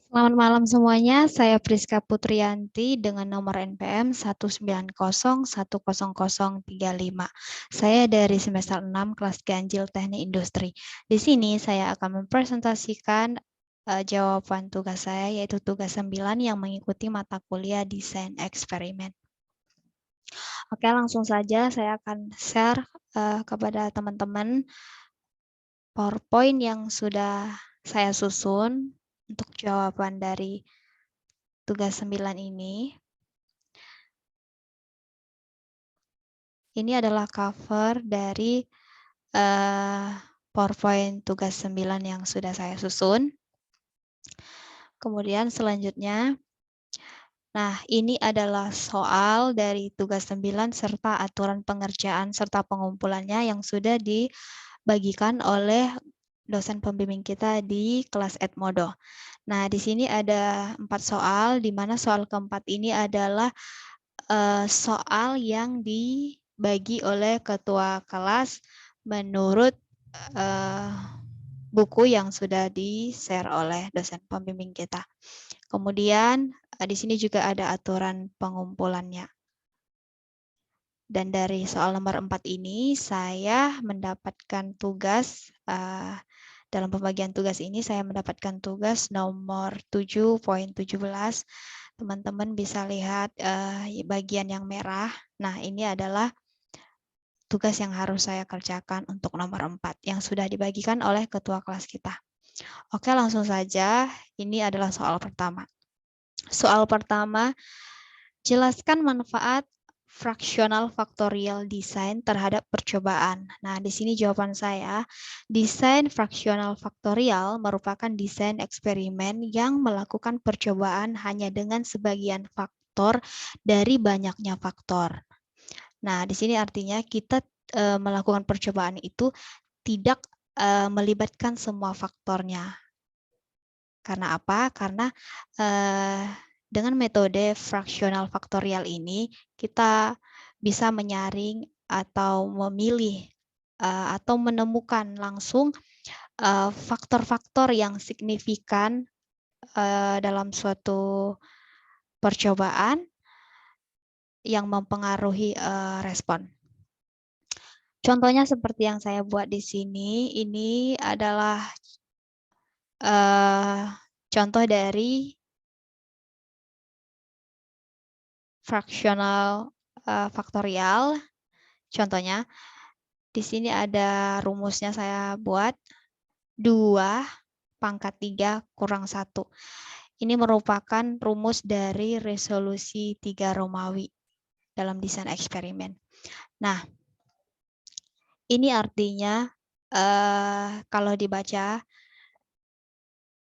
Selamat malam semuanya, saya Priska Putriyanti dengan nomor NPM 190100035. Saya dari semester 6 kelas Ganjil Teknik Industri. Di sini saya akan mempresentasikan jawaban tugas saya, yaitu tugas 9 yang mengikuti mata kuliah Desain Eksperimen. Oke, langsung saja saya akan share kepada teman-teman PowerPoint yang sudah saya susun untuk jawaban dari tugas 9 ini. Ini adalah cover dari PowerPoint tugas 9 yang sudah saya susun. Kemudian selanjutnya, nah ini adalah soal dari tugas 9 serta aturan pengerjaan serta pengumpulannya yang sudah dibagikan oleh dosen pembimbing kita di kelas Edmodo. Nah, di sini ada 4 soal, di mana soal keempat ini adalah soal yang dibagi oleh ketua kelas menurut buku yang sudah di-share oleh dosen pembimbing kita. Kemudian di sini juga ada aturan pengumpulannya. Dan dari soal nomor 4 ini saya mendapatkan tugas, dalam pembagian tugas ini saya mendapatkan tugas nomor 7.17. Teman-teman bisa lihat bagian yang merah. Nah, ini adalah tugas yang harus saya kerjakan untuk nomor 4 yang sudah dibagikan oleh ketua kelas kita. Oke, langsung saja. Ini adalah soal pertama. Soal pertama, jelaskan manfaat fraksional faktorial desain terhadap percobaan. Nah, di sini jawaban saya, desain fraksional faktorial merupakan desain eksperimen yang melakukan percobaan hanya dengan sebagian faktor dari banyaknya faktor. Nah, di sini artinya kita melakukan percobaan itu tidak melibatkan semua faktornya. Karena apa? Karena dengan metode fraksional faktorial ini kita bisa menyaring atau memilih atau menemukan langsung faktor-faktor yang signifikan dalam suatu percobaan yang mempengaruhi respon. Contohnya seperti yang saya buat di sini, ini adalah contoh dari fraksional faktorial. Contohnya, di sini ada rumusnya saya buat 2 pangkat 3 kurang 1. Ini merupakan rumus dari resolusi 3 Romawi dalam desain eksperimen. Nah, ini artinya kalau dibaca,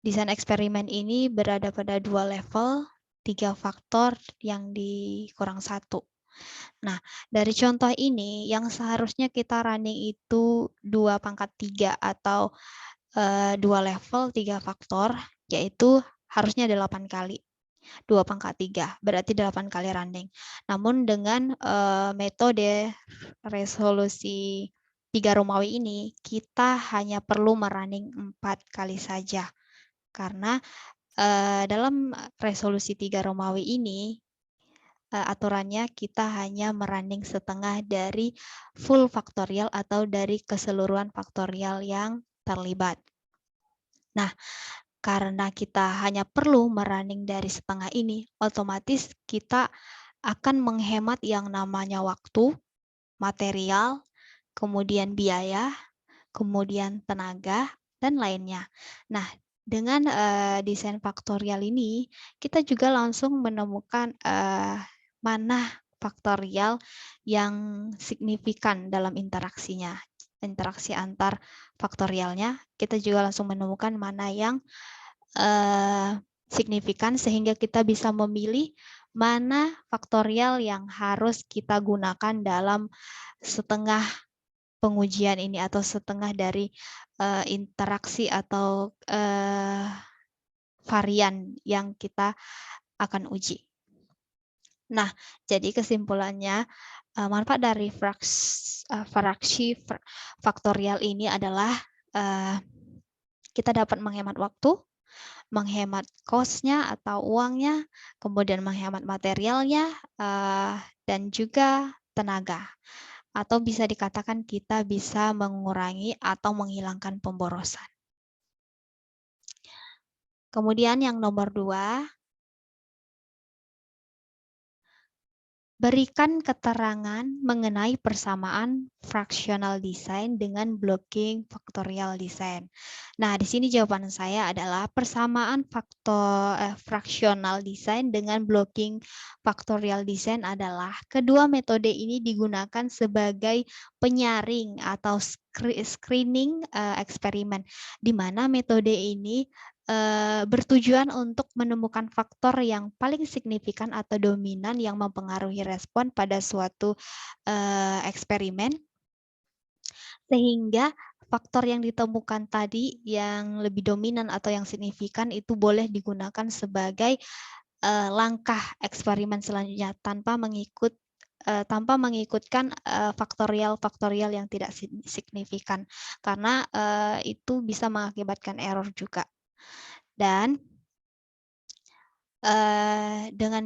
desain eksperimen ini berada pada 2 level, 3 faktor yang dikurang 1. Nah, dari contoh ini yang seharusnya kita running itu 2 pangkat 3 atau 2 level 3 faktor, yaitu harusnya 8 kali. 2 pangkat 3, berarti 8 kali running. Namun dengan metode resolusi 3 Romawi ini, kita hanya perlu merunning 4 kali saja. Karena dalam resolusi 3 Romawi ini, aturannya kita hanya merunning setengah dari full faktorial atau dari keseluruhan faktorial yang terlibat. Nah, karena kita hanya perlu merunning dari setengah ini, otomatis kita akan menghemat yang namanya waktu, material, kemudian biaya, kemudian tenaga, dan lainnya. Nah, dengan desain faktorial ini, kita juga langsung menemukan mana faktorial yang signifikan dalam interaksinya. Interaksi antar faktorialnya, kita juga langsung menemukan mana yang signifikan sehingga kita bisa memilih mana faktorial yang harus kita gunakan dalam setengah pengujian ini atau setengah dari interaksi atau varian yang kita akan uji. Nah, jadi kesimpulannya manfaat dari fraksi faktorial ini adalah kita dapat menghemat waktu, menghemat cost-nya atau uangnya, kemudian menghemat materialnya, dan juga tenaga. Atau bisa dikatakan kita bisa mengurangi atau menghilangkan pemborosan. Kemudian yang nomor 2, berikan keterangan mengenai persamaan fractional design dengan blocking factorial design. Nah, di sini jawaban saya adalah persamaan fractional design dengan blocking factorial design adalah kedua metode ini digunakan sebagai penyaring atau screening eksperimen, di mana metode ini bertujuan untuk menemukan faktor yang paling signifikan atau dominan yang mempengaruhi respon pada suatu eksperimen, sehingga faktor yang ditemukan tadi yang lebih dominan atau yang signifikan itu boleh digunakan sebagai langkah eksperimen selanjutnya tanpa mengikutkan faktorial yang tidak signifikan, karena itu bisa mengakibatkan error juga. Dan dengan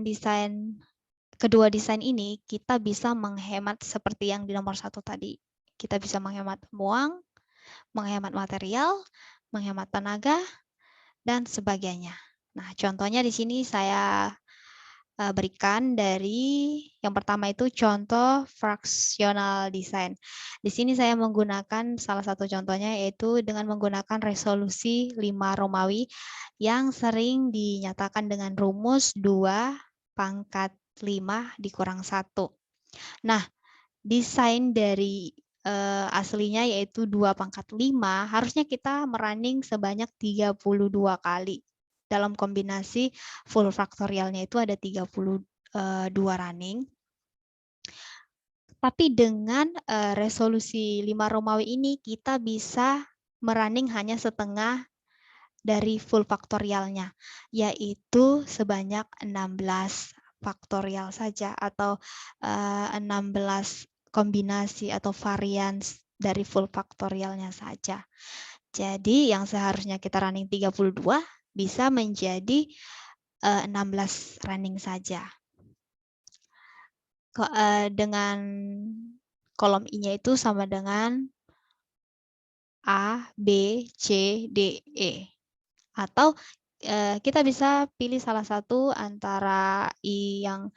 kedua desain ini kita bisa menghemat seperti yang di nomor 1 tadi. Kita bisa menghemat uang, menghemat material, menghemat tenaga, dan sebagainya. Nah, contohnya di sini saya berikan dari yang pertama itu contoh fractional design. Di sini saya menggunakan salah satu contohnya yaitu dengan menggunakan resolusi 5 Romawi yang sering dinyatakan dengan rumus 2 pangkat 5 dikurang 1. Nah, desain dari aslinya yaitu 2 pangkat 5 harusnya kita merunning sebanyak 32 kali. Dalam kombinasi full faktorialnya itu ada 32 running. Tapi dengan resolusi 5 Romawi ini kita bisa merunning hanya setengah dari full faktorialnya, yaitu sebanyak 16 faktorial saja atau 16 kombinasi atau varian dari full faktorialnya saja. Jadi yang seharusnya kita running 32 bisa menjadi 16 running saja. Dengan kolom I-nya itu sama dengan A, B, C, D, E. Atau kita bisa pilih salah satu antara I yang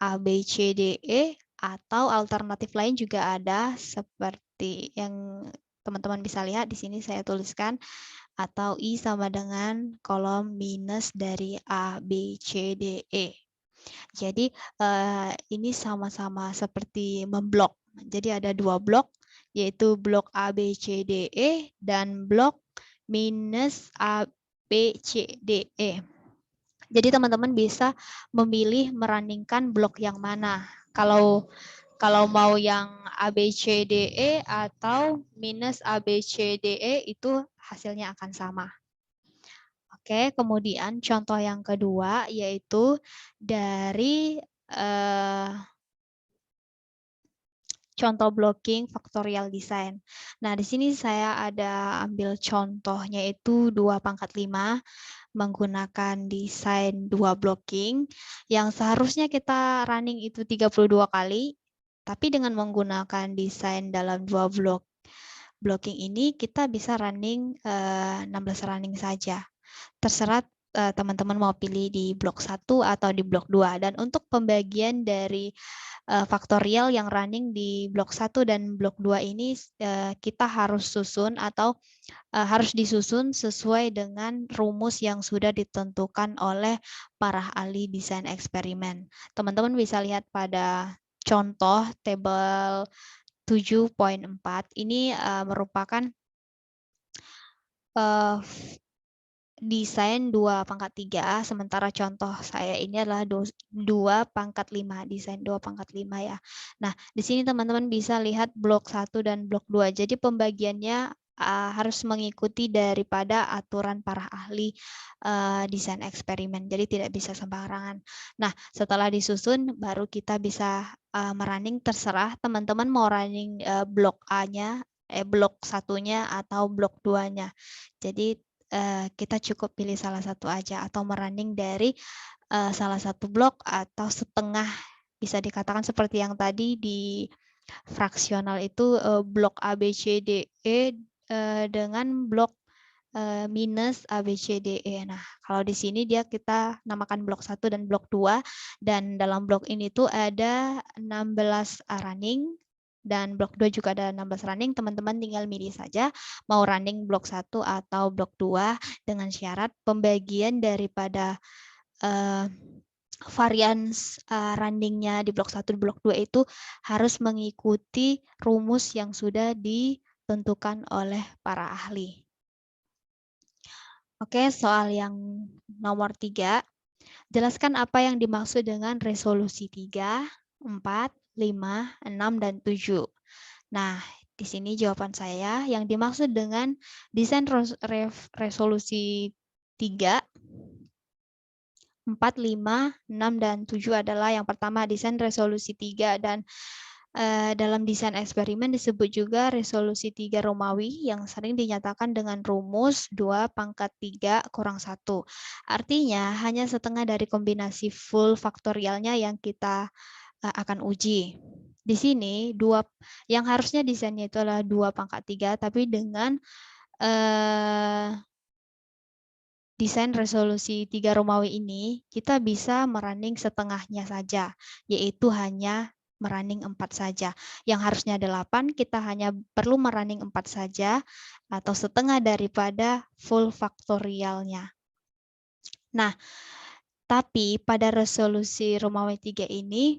A, B, C, D, E, atau alternatif lain juga ada seperti yang teman-teman bisa lihat di sini saya tuliskan, atau I sama dengan kolom minus dari A, B, C, D, E. Jadi ini sama-sama seperti memblok. Jadi ada 2 blok, yaitu blok A, B, C, D, E, dan blok minus A, B, C, D, E. Jadi teman-teman bisa memilih meruningkan blok yang mana. Kalau mau yang A, B, C, D, E atau minus A, B, C, D, E itu hasilnya akan sama. Oke, kemudian contoh yang kedua yaitu dari contoh blocking factorial design. Nah, di sini saya ada ambil contohnya itu 2 pangkat 5 menggunakan desain 2 blocking yang seharusnya kita running itu 32 kali, tapi dengan menggunakan desain dalam 2 blocking ini kita bisa running 16 running saja. Terserah teman-teman mau pilih di blok 1 atau di blok 2. Dan untuk pembagian dari faktorial yang running di blok 1 dan blok 2 ini kita harus susun atau harus disusun sesuai dengan rumus yang sudah ditentukan oleh para ahli desain eksperimen. Teman-teman bisa lihat pada contoh tabel 7.4 ini merupakan desain 2 pangkat 3, sementara contoh saya ini adalah 2 pangkat 5, desain 2 pangkat 5 ya. Nah, di sini teman-teman bisa lihat blok 1 dan blok 2. Jadi pembagiannya harus mengikuti daripada aturan para ahli desain eksperimen. Jadi tidak bisa sembarangan. Nah, setelah disusun baru kita bisa merunning, terserah teman-teman mau running blok A-nya, blok 1-nya atau blok 2-nya. Jadi kita cukup pilih salah satu aja atau merunning dari salah satu blok atau setengah, bisa dikatakan seperti yang tadi di fraksional itu blok A, B, C, D, E dengan blok minus A, B, C, D, E. Nah, kalau di sini kita namakan blok 1 dan blok 2, dan dalam blok ini tuh ada 16 running, dan blok 2 juga ada 16 running. Teman-teman tinggal milih saja mau running blok 1 atau blok 2 dengan syarat pembagian daripada varian runningnya di blok 1 dan blok 2 itu harus mengikuti rumus yang sudah ditentukan oleh para ahli. Oke, soal yang nomor 3. Jelaskan apa yang dimaksud dengan resolusi 3, 4, 5, 6, dan 7. Nah, di sini jawaban saya yang dimaksud dengan desain resolusi 3, 4, 5, 6, dan 7 adalah yang pertama desain resolusi 3, dan dalam desain eksperimen disebut juga resolusi 3 Romawi yang sering dinyatakan dengan rumus 2 pangkat 3 kurang 1. Artinya hanya setengah dari kombinasi full faktorialnya yang kita akan uji. Di sini yang harusnya desainnya itu adalah 2 pangkat 3, tapi dengan desain resolusi 3 Romawi ini kita bisa merunning setengahnya saja, yaitu hanya merunning 4 saja. Yang harusnya 8, kita hanya perlu merunning 4 saja atau setengah daripada full faktorialnya. Nah, tapi pada resolusi Romawi 3 ini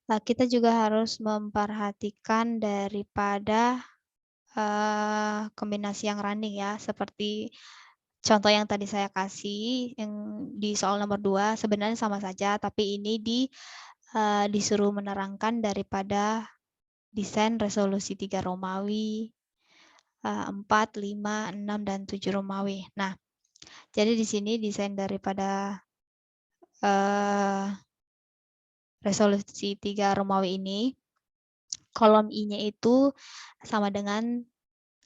kita juga harus memperhatikan daripada kombinasi yang running ya, seperti contoh yang tadi saya kasih yang di soal nomor 2 sebenarnya sama saja, tapi ini disuruh menerangkan daripada desain resolusi 3 Romawi, 4, 5, 6, dan 7 Romawi. Nah, jadi di sini desain daripada resolusi 3 Romawi ini, kolom I-nya itu sama dengan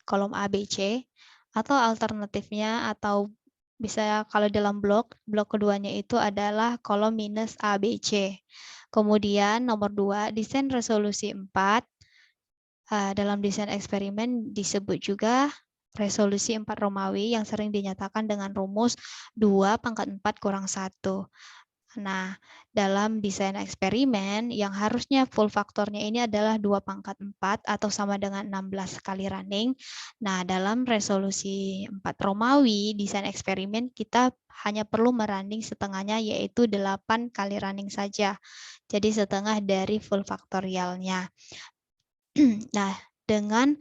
kolom A, B, C, atau alternatifnya atau bisa kalau dalam blok keduanya itu adalah kolom minus A, B, C. Kemudian nomor 2, desain resolusi 4. Dalam desain eksperimen disebut juga resolusi 4 Romawi yang sering dinyatakan dengan rumus 2 pangkat 4 kurang 1. Nah, dalam desain eksperimen yang harusnya full faktornya ini adalah 2 pangkat 4 atau sama dengan 16 kali running. Nah, dalam resolusi 4 Romawi, desain eksperimen kita hanya perlu merunning setengahnya, yaitu 8 kali running saja. Jadi setengah dari full faktorialnya. Nah, dengan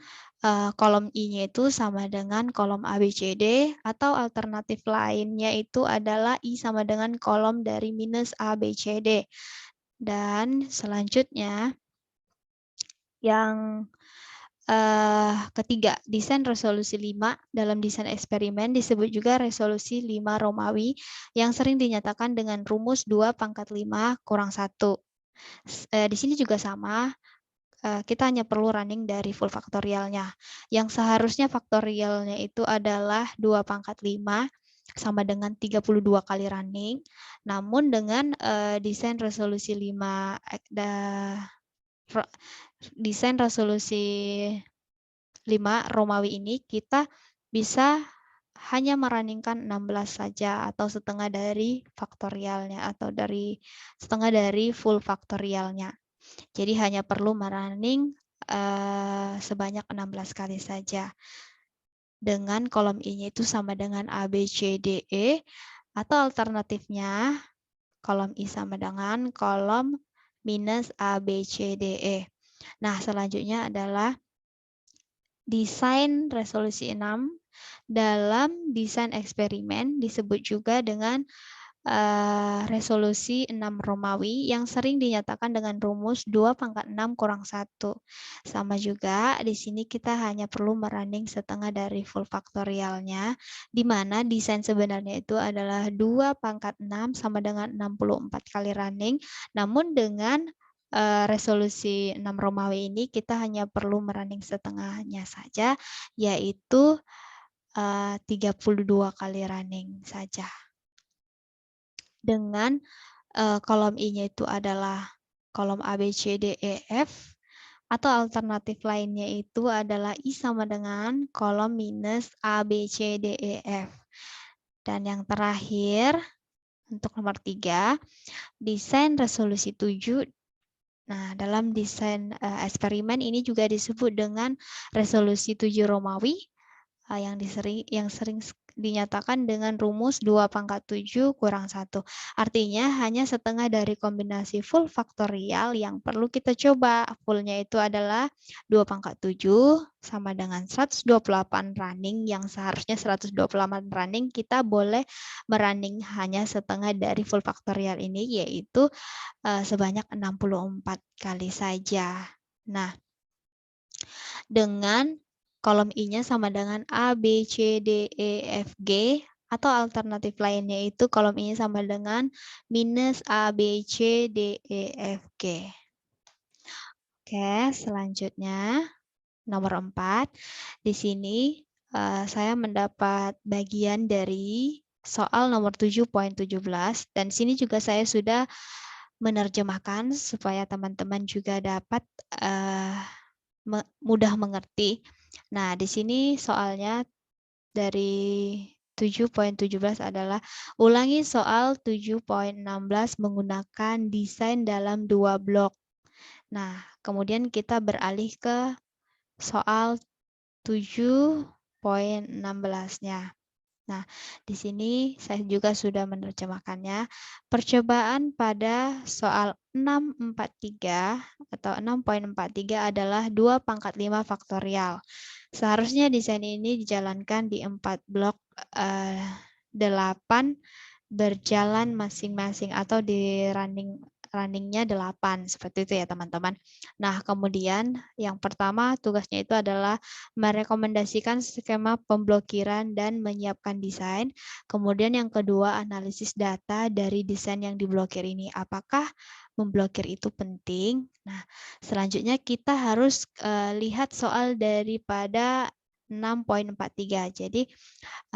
kolom I-nya itu sama dengan kolom ABCD, atau alternatif lainnya itu adalah I sama dengan kolom dari minus ABCD. Dan selanjutnya yang ketiga, desain resolusi 5 dalam desain eksperimen disebut juga resolusi 5 Romawi yang sering dinyatakan dengan rumus 2 pangkat 5 kurang 1. Di sini juga sama, kita hanya perlu running dari full faktorialnya. Yang seharusnya faktorialnya itu adalah 2 pangkat 5 sama dengan 32 kali running. Namun dengan desain resolusi 5 desain resolusi 5 Romawi ini kita bisa hanya merunningkan 16 saja atau setengah dari faktorialnya atau setengah dari full faktorialnya. Jadi hanya perlu merunning sebanyak 16 kali saja. Dengan kolom I-nya itu sama dengan A, B, C, D, E, atau alternatifnya kolom I sama dengan kolom minus A, B, C, D, E. Nah, selanjutnya adalah desain resolusi 6 dalam desain eksperimen disebut juga dengan resolusi 6 Romawi yang sering dinyatakan dengan rumus 2 pangkat 6 kurang 1. Sama juga di sini kita hanya perlu merunning setengah dari full faktorialnya, di mana desain sebenarnya itu adalah 2 pangkat 6 sama dengan 64 kali running, namun dengan resolusi 6 Romawi ini kita hanya perlu merunning setengahnya saja, yaitu 32 kali running saja. Dengan kolom I-nya itu adalah kolom A, B, C, D, E, F, atau alternatif lainnya itu adalah I sama dengan kolom minus A, B, C, D, E, F. Dan yang terakhir, untuk nomor 3, desain resolusi 7. Nah, dalam desain eksperimen ini juga disebut dengan resolusi 7 Romawi, yang sering dinyatakan dengan rumus 2 × 7 = 1. Artinya hanya setengah dari kombinasi full faktorial yang perlu kita coba. Fullnya itu adalah 2 × 7 sama dengan 128 running, yang seharusnya 128 running, kita boleh merunning hanya setengah dari full faktorial ini, yaitu sebanyak 64 kali saja. Nah, dengan kolom I-nya sama dengan A, B, C, D, E, F, G, atau alternatif lainnya itu kolom I-nya sama dengan minus A, B, C, D, E, F, G. Oke, selanjutnya nomor 4. Di sini saya mendapat bagian dari soal nomor 7.17, dan sini juga saya sudah menerjemahkan supaya teman-teman juga dapat mudah mengerti. Nah, di sini soalnya dari 7.17 adalah ulangi soal 7.16 menggunakan desain dalam 2 blok. Nah, kemudian kita beralih ke soal 7.16-nya. Nah, di sini saya juga sudah menerjemahkannya. Percobaan pada soal 643 atau 6.43 adalah 2 × 5 faktorial. Seharusnya desain ini dijalankan di 4 blok 8 berjalan masing-masing, atau di runningnya 8, seperti itu ya teman-teman. Nah, kemudian yang pertama tugasnya itu adalah merekomendasikan skema pemblokiran dan menyiapkan desain. Kemudian yang kedua, analisis data dari desain yang diblokir ini. Apakah memblokir itu penting? Nah, selanjutnya kita harus lihat soal daripada 6.43. Jadi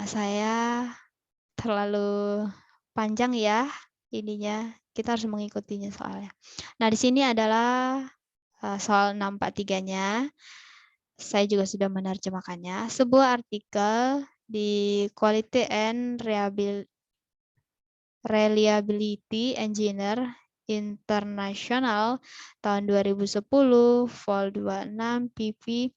saya terlalu panjang ya ininya. Kita harus mengikutinya soalnya. Nah, di sini adalah soal 643-nya. Saya juga sudah menerjemahkannya. Sebuah artikel di Quality and Reliability Engineer International tahun 2010, vol 26, pp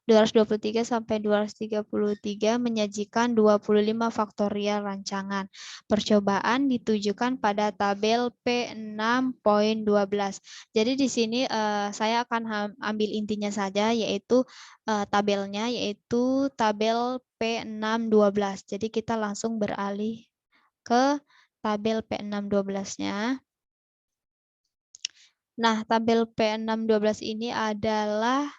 223 sampai 233 menyajikan 25 faktorial rancangan. Percobaan ditujukan pada tabel P6.12. Jadi di sini saya akan ambil intinya saja, yaitu tabelnya, yaitu tabel P6.12. Jadi kita langsung beralih ke tabel P6.12-nya. Nah, tabel P6.12 ini adalah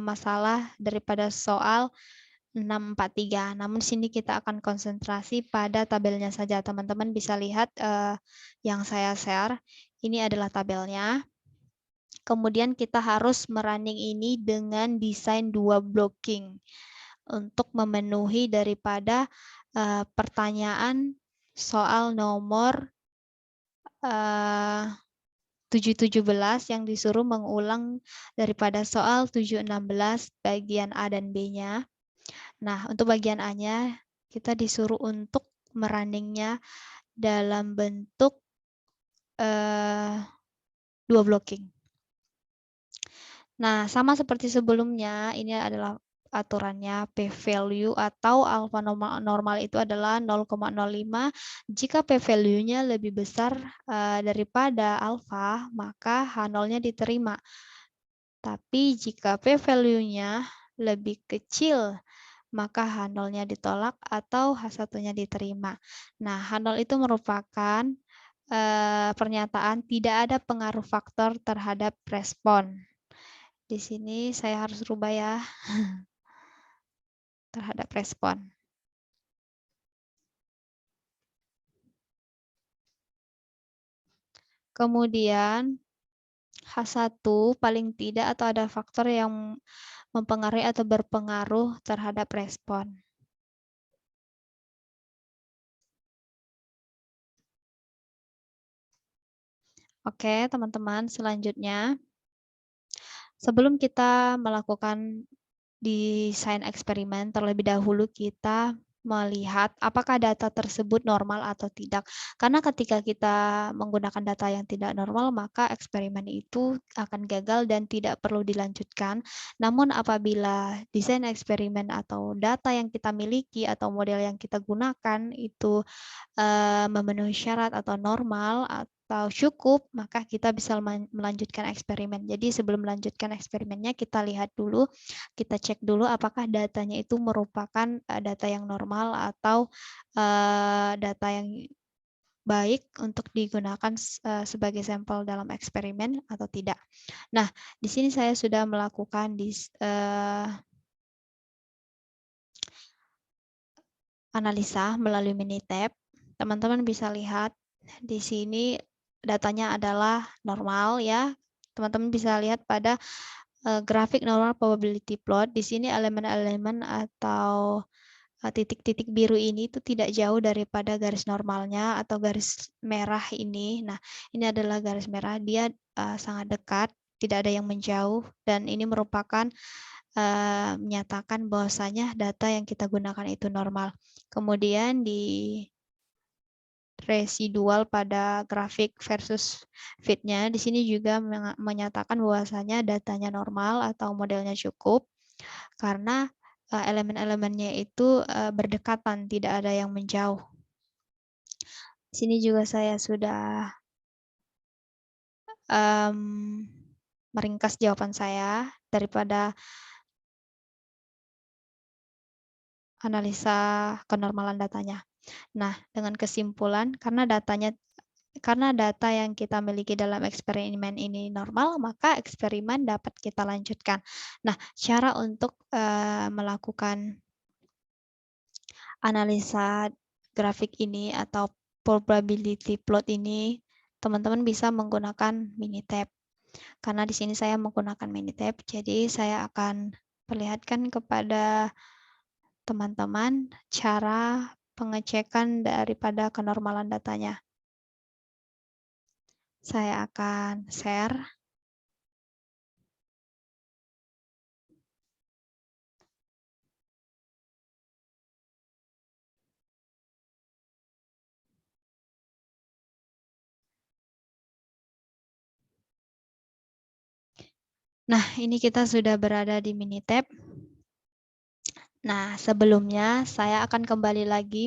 masalah daripada soal 643. Namun di sini kita akan konsentrasi pada tabelnya saja. Teman-teman bisa lihat yang saya share. Ini adalah tabelnya. Kemudian kita harus merunning ini dengan desain 2 blocking untuk memenuhi daripada pertanyaan soal nomor 7.17 yang disuruh mengulang daripada soal 7.16 bagian A dan B-nya. Nah, untuk bagian A-nya kita disuruh untuk merunningnya dalam bentuk 2 blocking. Nah, sama seperti sebelumnya, ini adalah aturannya p-value atau alfa normal itu adalah 0,05. Jika p-value-nya lebih besar daripada alfa, maka H0-nya diterima. Tapi jika p-value-nya lebih kecil, maka H0-nya ditolak atau H1-nya diterima. Nah, H0 itu merupakan pernyataan tidak ada pengaruh faktor terhadap respon. Di sini saya harus rubah ya, terhadap respon. Kemudian H1 paling tidak atau ada faktor yang mempengaruhi atau berpengaruh terhadap respon. Oke, teman-teman, selanjutnya sebelum kita melakukan desain eksperimen, terlebih dahulu kita melihat apakah data tersebut normal atau tidak. Karena ketika kita menggunakan data yang tidak normal, maka eksperimen itu akan gagal dan tidak perlu dilanjutkan. Namun apabila desain eksperimen atau data yang kita miliki atau model yang kita gunakan itu memenuhi syarat atau normal atau cukup, maka kita bisa melanjutkan eksperimen. Jadi sebelum melanjutkan eksperimennya, kita lihat dulu, kita cek dulu apakah datanya itu merupakan data yang normal atau data yang baik untuk digunakan sebagai sampel dalam eksperimen atau tidak. Nah, di sini saya sudah melakukan analisa melalui Minitab. Teman-teman bisa lihat di sini datanya adalah normal ya. Teman-teman bisa lihat pada grafik normal probability plot. Di sini elemen-elemen atau titik-titik biru ini itu tidak jauh daripada garis normalnya atau garis merah ini. Nah, ini adalah garis merah, dia sangat dekat, tidak ada yang menjauh, dan ini merupakan menyatakan bahwasanya data yang kita gunakan itu normal. Kemudian di residual pada grafik versus fit-nya, di sini juga menyatakan bahwasanya datanya normal atau modelnya cukup karena elemen-elemennya itu berdekatan, tidak ada yang menjauh. Di sini juga saya sudah meringkas jawaban saya daripada analisa kenormalan datanya. Nah, dengan kesimpulan karena data yang kita miliki dalam eksperimen ini normal, maka eksperimen dapat kita lanjutkan. Nah, cara untuk melakukan analisa grafik ini atau probability plot ini, teman-teman bisa menggunakan Minitab. Karena di sini saya menggunakan Minitab, jadi saya akan perlihatkan kepada teman-teman cara pengecekan daripada kenormalan datanya. Saya akan share. Nah, ini kita sudah berada di Minitab. Nah, sebelumnya saya akan kembali lagi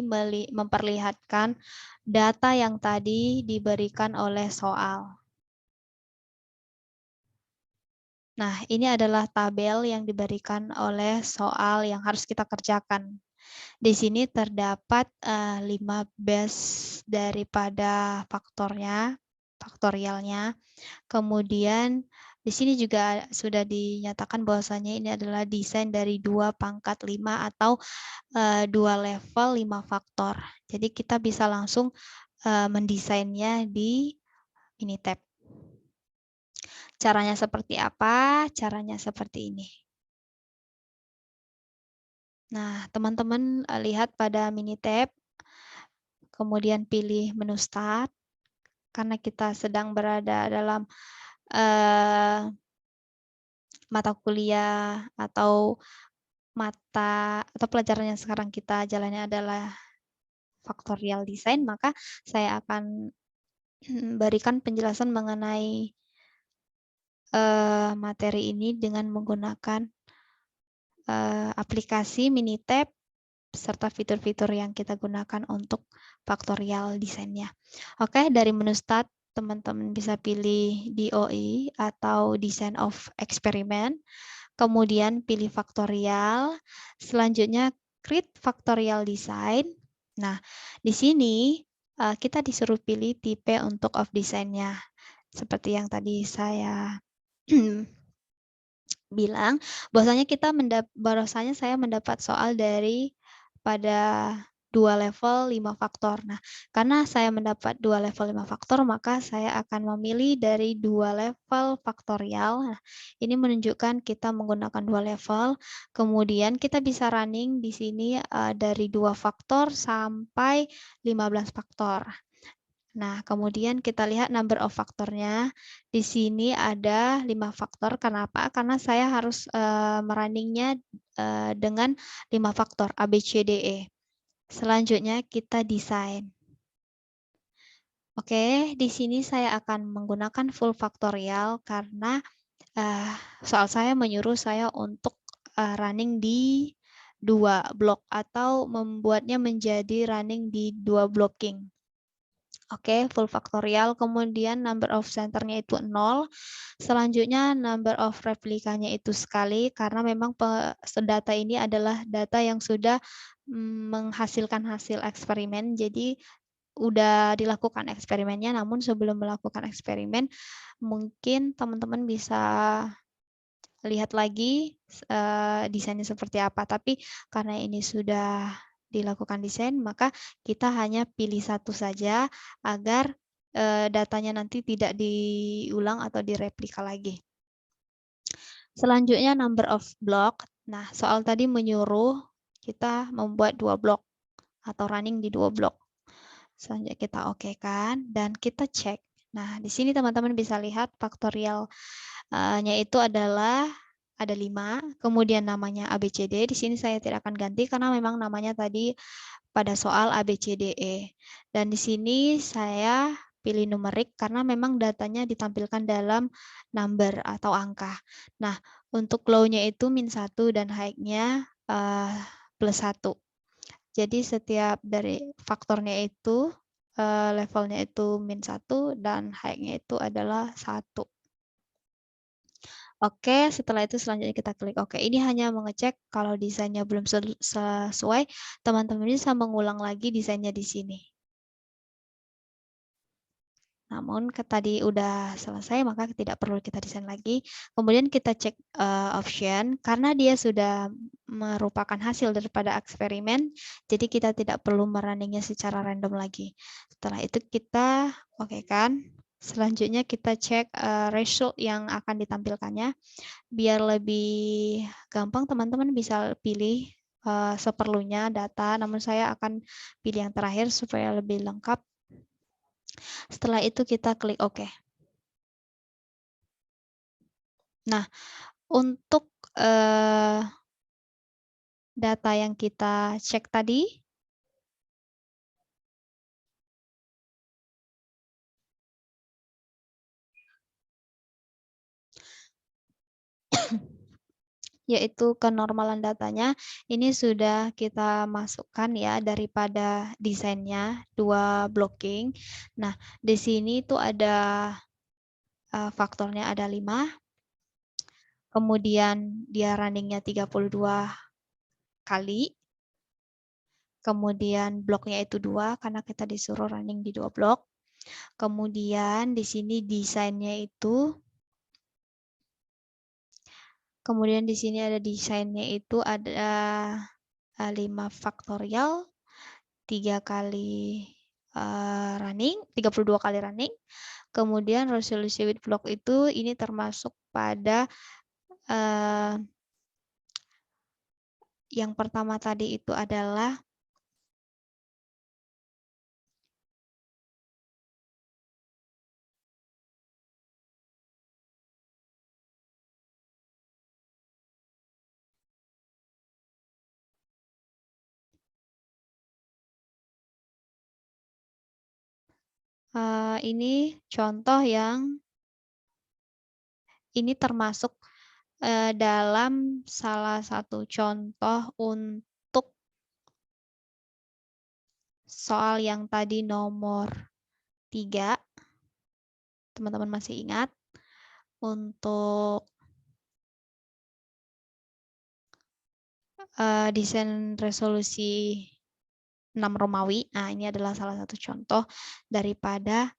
memperlihatkan data yang tadi diberikan oleh soal. Nah, ini adalah tabel yang diberikan oleh soal yang harus kita kerjakan. Di sini terdapat 5 base daripada faktorialnya. Kemudian di sini juga sudah dinyatakan bahwasanya ini adalah desain dari 2⁵ atau 2 level 5 faktor. Jadi kita bisa langsung mendesainnya di Minitab. Caranya seperti apa? Caranya seperti ini. Nah, teman-teman lihat pada Minitab, kemudian pilih menu Start, karena kita sedang berada dalam mata kuliah atau pelajaran yang sekarang kita jalani adalah faktorial design, maka saya akan berikan penjelasan mengenai materi ini dengan menggunakan aplikasi Minitab serta fitur-fitur yang kita gunakan untuk faktorial desainnya. Oke, dari menu Start, teman-teman bisa pilih DOE atau Design of Experiment. Kemudian pilih faktorial, selanjutnya create factorial design. Nah, di sini kita disuruh pilih tipe untuk of design-nya. Seperti yang tadi saya bilang, bahwasanya saya mendapat soal dari pada 2 level 5 faktor. Nah, karena saya mendapat 2 level 5 faktor, maka saya akan memilih dari 2 level faktorial. Nah, ini menunjukkan kita menggunakan 2 level. Kemudian kita bisa running di sini dari 2 faktor sampai 15 faktor. Nah, kemudian kita lihat number of faktornya. Di sini ada 5 faktor. Kenapa? Karena saya harus merunningnya dengan 5 faktor A, B, C, D, E. Selanjutnya kita desain. Oke, di sini saya akan menggunakan full faktorial karena soal saya menyuruh saya untuk running di 2 blok atau membuatnya menjadi running di 2 blocking. Oke, full faktorial, kemudian number of centernya itu 0. Selanjutnya number of replikanya itu sekali, karena memang data ini adalah data yang sudah menghasilkan hasil eksperimen. Jadi udah dilakukan eksperimennya, namun sebelum melakukan eksperimen, mungkin teman-teman bisa lihat lagi desainnya seperti apa. Tapi karena ini sudah dilakukan desain, maka kita hanya pilih satu saja agar datanya nanti tidak diulang atau direplika lagi. Selanjutnya number of block. Nah, soal tadi menyuruh kita membuat 2 blok atau running di 2 blok. Selanjutnya kita oke-kan dan kita cek. Nah, di sini teman-teman bisa lihat faktorialnya itu adalah ada 5, kemudian namanya ABCD. Di sini saya tidak akan ganti karena memang namanya tadi pada soal ABCDE. Dan di sini saya pilih numerik karena memang datanya ditampilkan dalam number atau angka. Nah, untuk low-nya itu -1 dan high-nya +1. Jadi setiap dari faktornya itu levelnya itu -1 dan high-nya itu adalah 1. Oke, setelah itu selanjutnya kita klik OK. Ini hanya mengecek kalau desainnya belum sesuai, teman-teman bisa mengulang lagi desainnya di sini. Namun tadi udah selesai, maka tidak perlu kita desain lagi. Kemudian kita cek option, karena dia sudah merupakan hasil daripada eksperimen, jadi kita tidak perlu merunningnya secara random lagi. Setelah itu kita oke-kan. Selanjutnya kita cek result yang akan ditampilkannya. Biar lebih gampang, teman-teman bisa pilih seperlunya data, namun saya akan pilih yang terakhir supaya lebih lengkap. Setelah itu kita klik OK. Nah, untuk data yang kita cek tadi, yaitu kenormalan datanya, ini sudah kita masukkan ya daripada desainnya 2 blocking. Nah, di sini tuh ada faktornya ada 5. Kemudian dia runningnya 32 kali. Kemudian bloknya itu 2 karena kita disuruh running di 2 blok. Kemudian di sini desainnya itu, kemudian di sini ada desainnya itu ada 5 faktorial, 3 kali running, 32 kali running. Kemudian resolusi with block itu ini termasuk pada yang pertama tadi itu adalah ini contoh yang ini termasuk dalam salah satu contoh untuk soal yang tadi nomor 3. Teman-teman masih ingat? Untuk desain resolusi 6 Romawi. Nah, ini adalah salah satu contoh daripada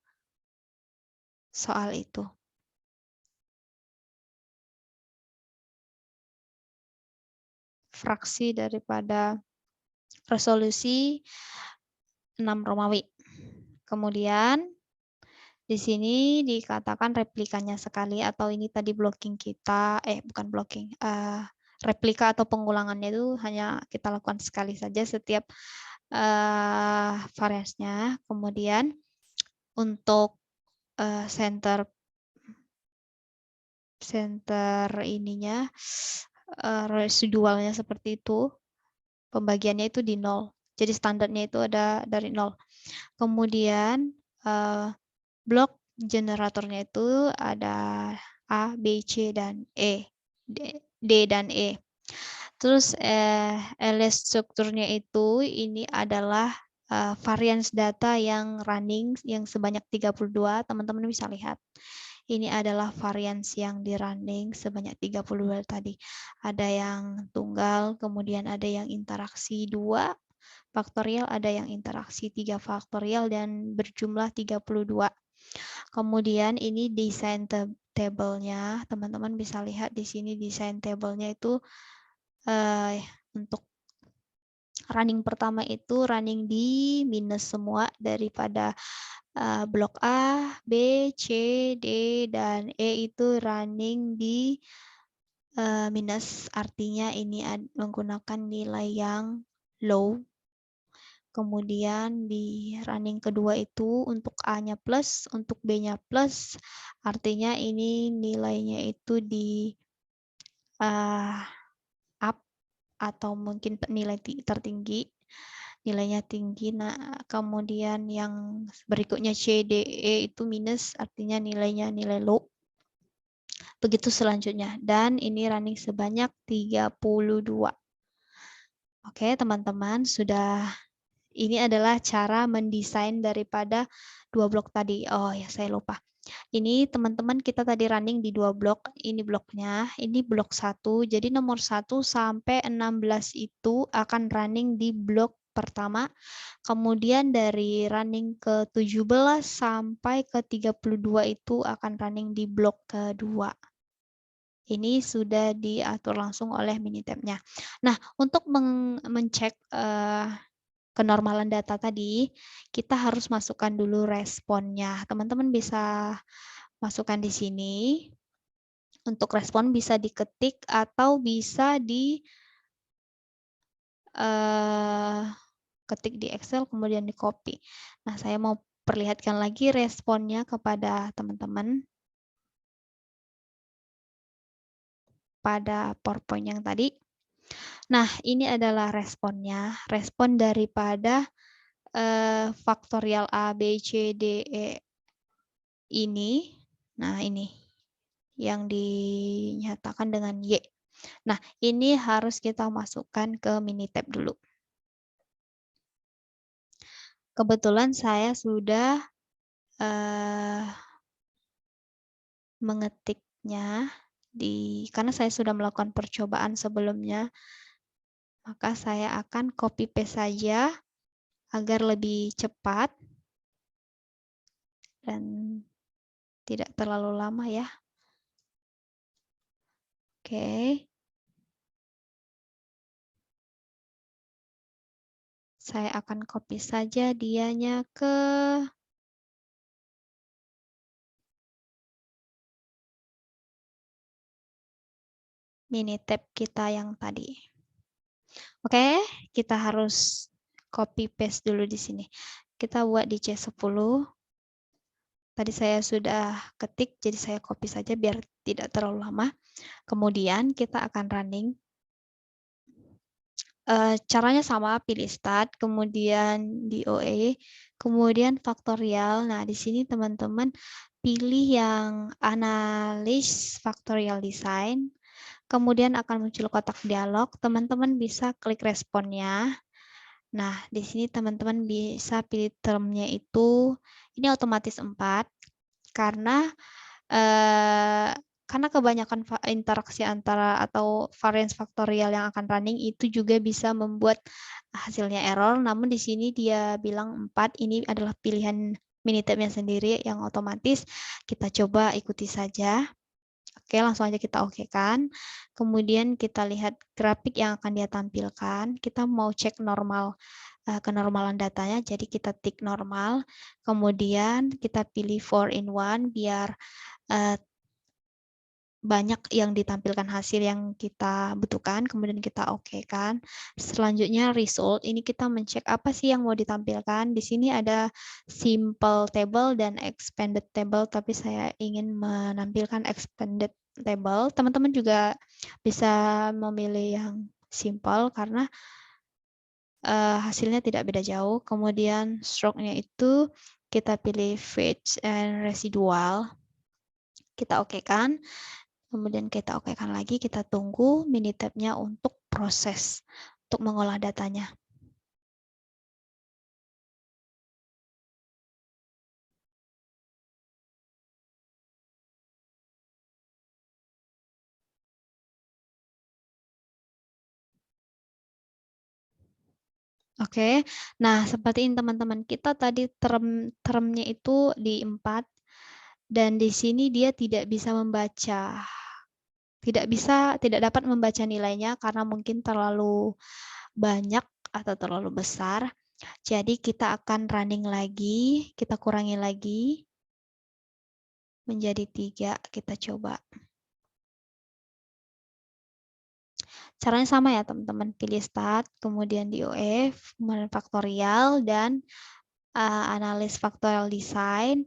soal itu. Fraksi daripada resolusi 6 Romawi. Kemudian di sini dikatakan replikannya sekali, atau ini tadi blocking kita, bukan blocking, replika atau pengulangannya itu hanya kita lakukan sekali saja setiap variansnya. Kemudian untuk center ininya residualnya seperti itu, pembagiannya itu di 0. Jadi standarnya itu ada dari 0. Kemudian blok generatornya itu ada A, B, C, dan E. D dan E. Terus LS strukturnya itu ini adalah varians data yang running yang sebanyak 32. Teman-teman bisa lihat. Ini adalah varians yang di running sebanyak 32 tadi. Ada yang tunggal, kemudian ada yang interaksi 2 faktorial, ada yang interaksi 3 faktorial, dan berjumlah 32. Kemudian ini desain table-nya, teman-teman bisa lihat di sini desain table-nya itu untuk running pertama itu running di minus semua daripada blok A, B, C, D, dan E itu running di minus, artinya ini menggunakan nilai yang low. Kemudian di running kedua itu untuk A-nya plus, untuk B-nya plus, artinya ini nilainya itu di up atau mungkin nilai tertinggi, nilainya tinggi. Nah, kemudian yang berikutnya C, D, E itu minus, artinya nilainya nilai low. Begitu selanjutnya, dan ini running sebanyak 32. Oke, teman-teman, sudah. Ini adalah cara mendesain daripada 2 blok tadi. Oh ya, saya lupa. Ini teman-teman kita tadi running di 2 blok. Ini bloknya, ini blok 1. Jadi nomor 1 sampai 16 itu akan running di blok pertama. Kemudian dari running ke 17 sampai ke 32 itu akan running di blok kedua. Ini sudah diatur langsung oleh Minitab-nya. Nah, untuk mencek kenormalan data tadi, kita harus masukkan dulu responnya. Teman-teman bisa masukkan di sini. Untuk respon bisa diketik atau bisa ketik di Excel kemudian di copy. Nah, saya mau perlihatkan lagi responnya kepada teman-teman pada PowerPoint yang tadi. Nah, ini adalah responnya. Respon daripada faktorial A, B, C, D, E ini. Nah, ini yang dinyatakan dengan Y. Nah, ini harus kita masukkan ke Minitab dulu. Kebetulan saya sudah mengetiknya karena saya sudah melakukan percobaan sebelumnya, maka saya akan copy paste saja agar lebih cepat dan tidak terlalu lama ya. Oke. Saya akan copy saja dianya ke Minitab kita yang tadi. Oke, kita harus copy paste dulu di sini. Kita buat di C10. Tadi saya sudah ketik, jadi saya copy saja biar tidak terlalu lama. Kemudian kita akan running. Caranya sama, pilih start, kemudian DOA, kemudian faktorial. Nah, di sini teman-teman pilih yang analis faktorial design. Kemudian akan muncul kotak dialog. Teman-teman bisa klik responnya. Nah, di sini teman-teman bisa pilih termnya itu, ini otomatis 4, karena kebanyakan interaksi antara atau varians faktorial yang akan running itu juga bisa membuat hasilnya error. Namun di sini dia bilang 4, ini adalah pilihan Minitab-nya sendiri yang otomatis. Kita coba ikuti saja. Oke, langsung aja kita okekan. Kemudian kita lihat grafik yang akan dia tampilkan. Kita mau cek normal, kenormalan datanya, jadi kita tik normal. Kemudian kita pilih 4 in 1 biar banyak yang ditampilkan hasil yang kita butuhkan, kemudian kita okekan. Selanjutnya result, ini kita mencek apa sih yang mau ditampilkan. Di sini ada simple table dan expanded table, tapi saya ingin menampilkan expanded table. Teman-teman juga bisa memilih yang simple karena hasilnya tidak beda jauh. Kemudian stroke-nya itu kita pilih fetch and residual. Kita okekan. Kemudian kita okekan lagi, kita tunggu Minitab-nya untuk proses, untuk mengolah datanya. Oke, nah seperti ini teman-teman, kita tadi termnya itu di 4, dan di sini dia tidak bisa membaca. Tidak dapat membaca nilainya karena mungkin terlalu banyak atau terlalu besar. Jadi kita akan running lagi, kita kurangi lagi menjadi 3, kita coba. Caranya sama ya teman-teman, pilih start, kemudian DOF, kemudian faktorial, dan analis faktorial design.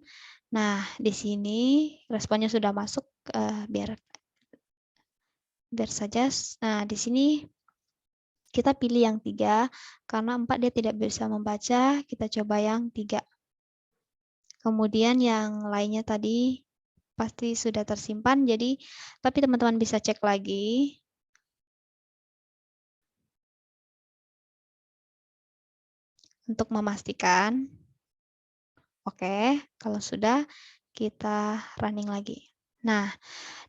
Nah, di sini responnya sudah masuk, biar saja. Nah, di sini kita pilih yang 3, karena 4 dia tidak bisa membaca, kita coba yang 3. Kemudian yang lainnya tadi pasti sudah tersimpan, jadi tapi teman-teman bisa cek lagi untuk memastikan. Oke, kalau sudah kita running lagi. Nah,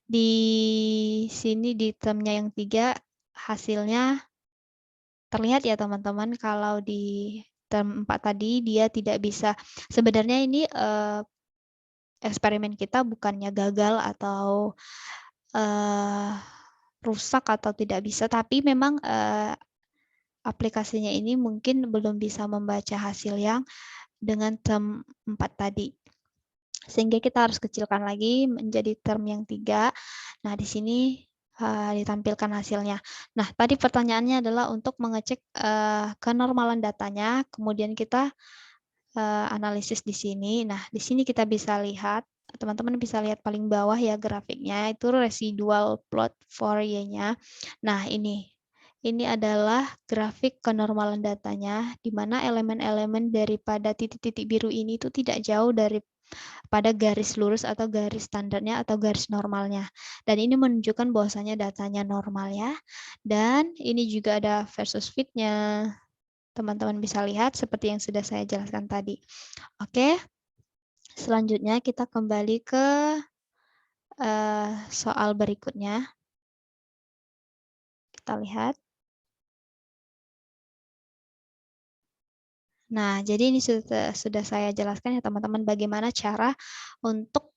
di sini di termnya yang 3 hasilnya terlihat ya teman-teman, kalau di term 4 tadi dia tidak bisa, sebenarnya ini eksperimen kita bukannya gagal atau rusak atau tidak bisa, tapi memang aplikasinya ini mungkin belum bisa membaca hasil yang dengan term 4 tadi. Sehingga kita harus kecilkan lagi menjadi term yang 3. Nah, di sini ditampilkan hasilnya. Nah, tadi pertanyaannya adalah untuk mengecek kenormalan datanya, kemudian kita analisis di sini. Nah, di sini kita bisa lihat, teman-teman bisa lihat paling bawah ya grafiknya, itu residual plot for Y-nya. Nah, ini adalah grafik kenormalan datanya, di mana elemen-elemen daripada titik-titik biru ini itu tidak jauh pada garis lurus atau garis standarnya atau garis normalnya. Dan ini menunjukkan bahwasanya datanya normal ya. Dan ini juga ada versus fit-nya. Teman-teman bisa lihat seperti yang sudah saya jelaskan tadi. Oke, selanjutnya kita kembali ke soal berikutnya. Kita lihat. Nah, jadi ini sudah saya jelaskan ya teman-teman bagaimana cara untuk